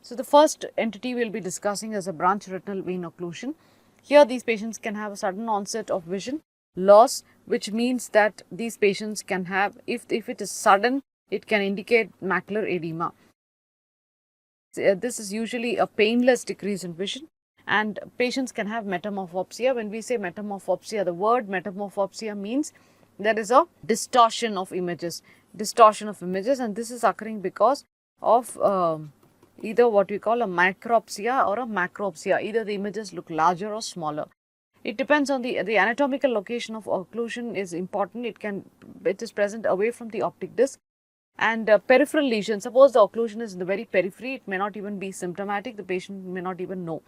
So, the first entity we will be discussing is a branch retinal vein occlusion. Here these patients can have a sudden onset of vision loss, which means that these patients can have, if it is sudden, it can indicate macular edema. This is usually a painless decrease in vision, and patients can have metamorphopsia. When we say metamorphopsia, the word metamorphopsia means there is a distortion of images, and this is occurring because of either what we call a micropsia or a macropsia. Either the images look larger or smaller. It depends on the anatomical location of occlusion is important. It is present away from the optic disc. And peripheral lesion, suppose the occlusion is in the very periphery, it may not even be symptomatic, the patient may not even know.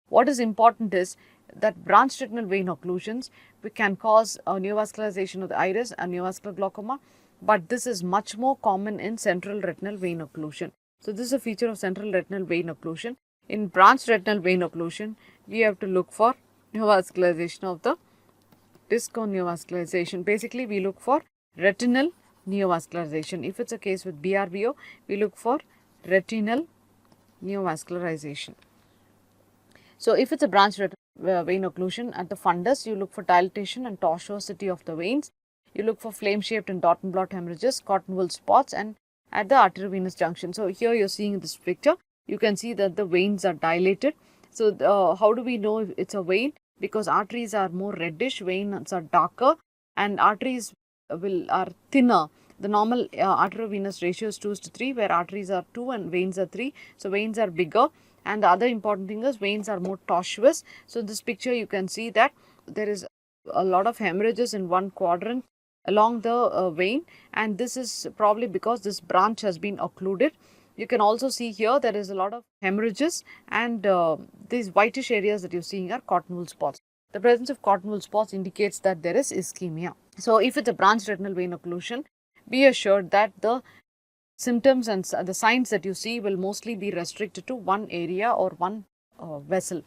What is important is that branch retinal vein occlusions can cause a neovascularization of the iris and neovascular glaucoma, but this is much more common in central retinal vein occlusion. So, this is a feature of central retinal vein occlusion. In branch retinal vein occlusion, we have to look for neovascularization of the disc or neovascularization. Basically, we look for retinal neovascularization. If it's a case with BRVO, we look for retinal neovascularization. So, if it's a branch retinal vein occlusion at the fundus, you look for dilatation and tortuosity of the veins. You look for flame-shaped and dot and blot hemorrhages, cotton wool spots, and at the arteriovenous junction. So, here you are seeing this picture, you can see that the veins are dilated. So, how do we know if it's a vein? Because arteries are more reddish, veins are darker, and arteries are thinner. The normal arteriovenous ratio is 2:3, where arteries are 2 and veins are 3. So, veins are bigger, and the other important thing is veins are more tortuous. So, in this picture you can see that there is a lot of hemorrhages in one quadrant along the vein, and this is probably because this branch has been occluded. You can also see here there is a lot of hemorrhages, and these whitish areas that you are seeing are cotton wool spots. The presence of cotton wool spots indicates that there is ischemia. So, if it's a branch retinal vein occlusion, be assured that the symptoms and the signs that you see will mostly be restricted to one area or one vessel.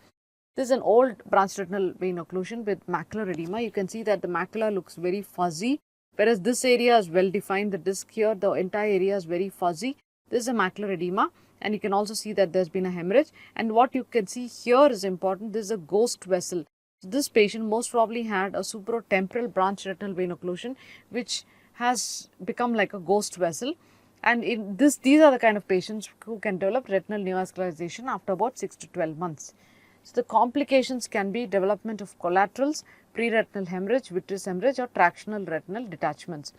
This is an old branch retinal vein occlusion with macular edema. You can see that the macula looks very fuzzy, whereas this area is well defined. The disc here, the entire area is very fuzzy. This is a macular edema, and you can also see that there's been a hemorrhage. And what you can see here is important. This is a ghost vessel. So, this patient most probably had a supratemporal branch retinal vein occlusion, which has become like a ghost vessel. And these are the kind of patients who can develop retinal neovascularization after about 6 to 12 months. So, the complications can be development of collaterals, pre-retinal hemorrhage, vitreous hemorrhage, or tractional retinal detachments.